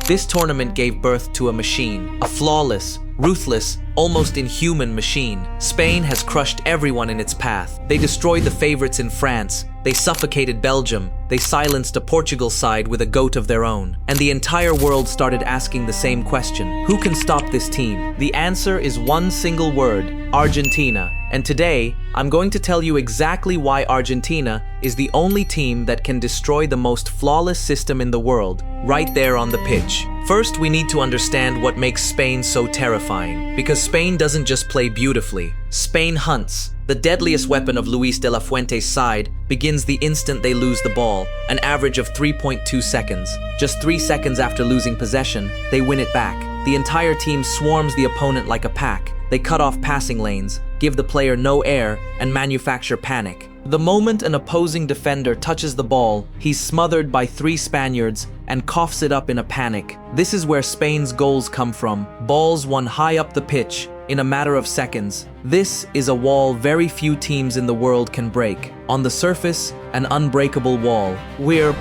This tournament gave birth to a machine, a flawless, ruthless, almost inhuman machine. Spain has crushed everyone in its path. They destroyed the favorites in France. They suffocated Belgium. They silenced a Portugal side with a goat of their own. And the entire world started asking the same question. Who can stop this team? The answer is one single word: Argentina. And today, I'm going to tell you exactly why Argentina is the only team that can destroy the most flawless system in the world, right there on the pitch. First, we need to understand what makes Spain so terrifying. Because Spain doesn't just play beautifully. Spain hunts. The deadliest weapon of Luis de la Fuente's side begins the instant they lose the ball, an average of 3.2 seconds. Just 3 seconds after losing possession, they win it back. The entire team swarms the opponent like a pack. They cut off passing lanes, give the player no air, and manufacture panic. The moment an opposing defender touches the ball, he's smothered by 3 Spaniards and coughs it up in a panic. This is where Spain's goals come from. Balls won high up the pitch in a matter of seconds. This is a wall very few teams in the world can break. On the surface, an unbreakable wall.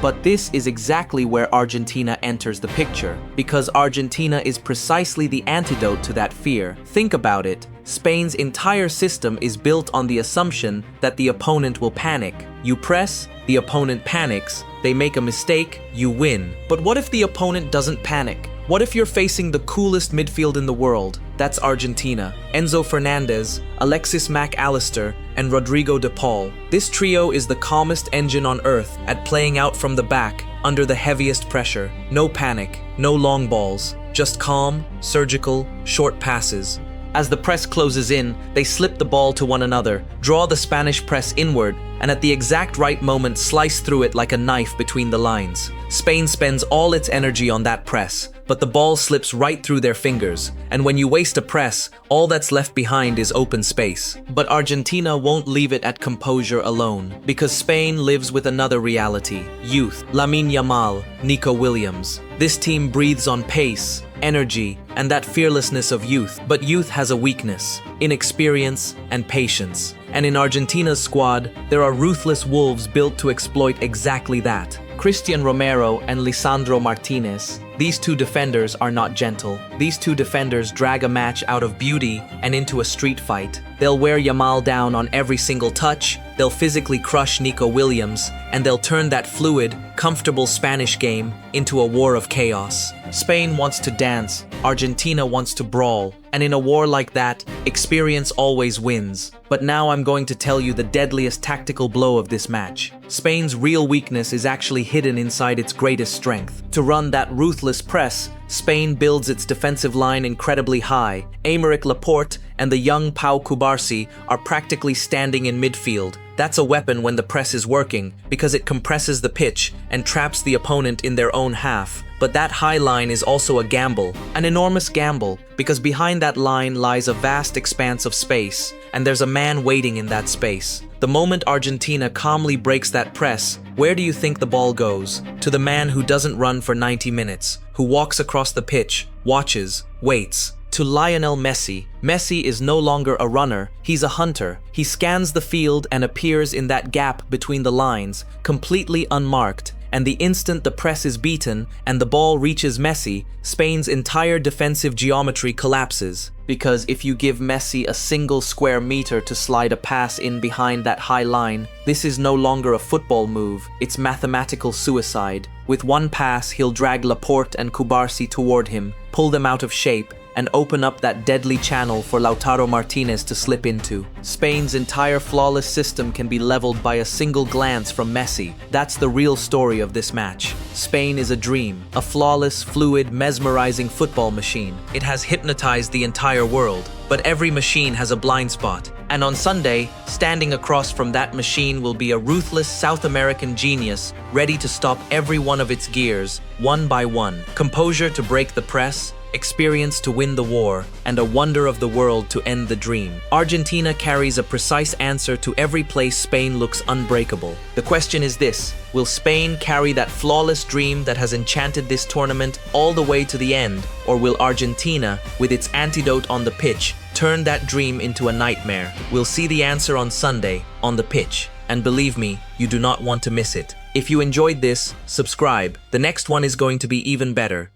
But this is exactly where Argentina enters the picture, because Argentina is precisely the antidote to that fear. Think about it. Spain's entire system is built on the assumption that the opponent will panic. You press, the opponent panics, they make a mistake, you win. But what if the opponent doesn't panic? What if you're facing the coolest midfield in the world? That's Argentina. Enzo Fernandez, Alexis Allister, and Rodrigo de Paul. This trio is the calmest engine on earth at playing out from the back under the heaviest pressure. No panic, no long balls, just calm, surgical, short passes. As the press closes in, they slip the ball to one another, draw the Spanish press inward, and at the exact right moment slice through it like a knife between the lines. Spain spends all its energy on that press, but the ball slips right through their fingers, and when you waste a press, all that's left behind is open space. But Argentina won't leave it at composure alone, because Spain lives with another reality: youth. Yamal, Nico Williams. This team breathes on pace, energy, and that fearlessness of youth. But youth has a weakness: inexperience and patience. And in Argentina's squad, there are ruthless wolves built to exploit exactly that. Cristian Romero and Lisandro Martinez. These two defenders are not gentle. These two defenders drag a match out of beauty and into a street fight. They'll wear Yamal down on every single touch, they'll physically crush Nico Williams, and they'll turn that fluid, comfortable Spanish game into a war of chaos. Spain wants to dance, Argentina wants to brawl, and in a war like that, experience always wins. But now I'm going to tell you the deadliest tactical blow of this match. Spain's real weakness is actually hidden inside its greatest strength. To run that ruthless press, Spain builds its defensive line incredibly high. Aymeric Laporte and the young Pau Cubarsí are practically standing in midfield. That's a weapon when the press is working, because it compresses the pitch and traps the opponent in their own half. But that high line is also a gamble, an enormous gamble, because behind that line lies a vast expanse of space, and there's a man waiting in that space. The moment Argentina calmly breaks that press, where do you think the ball goes? To the man who doesn't run for 90 minutes, who walks across the pitch, watches, waits. To Lionel Messi. Messi is no longer a runner, he's a hunter. He scans the field and appears in that gap between the lines, completely unmarked. And the instant the press is beaten and the ball reaches Messi, Spain's entire defensive geometry collapses. Because if you give Messi a single square meter to slide a pass in behind that high line, this is no longer a football move, it's mathematical suicide. With one pass, he'll drag Laporte and Cubarsí toward him, pull them out of shape, and open up that deadly channel for Lautaro Martinez to slip into. Spain's entire flawless system can be leveled by a single glance from Messi. That's the real story of this match. Spain is a dream, a flawless, fluid, mesmerizing football machine. It has hypnotized the entire world. But every machine has a blind spot. And on Sunday, standing across from that machine will be a ruthless South American genius ready to stop every one of its gears, one by one. Composure to break the press, experience to win the war, and a wonder of the world to end the dream. Argentina carries a precise answer to every place Spain looks unbreakable. The question is this: will Spain carry that flawless dream that has enchanted this tournament all the way to the end, or will Argentina, with its antidote on the pitch, turn that dream into a nightmare? We'll see the answer on Sunday, on the pitch. And believe me, you do not want to miss it. If you enjoyed this, subscribe. The next one is going to be even better.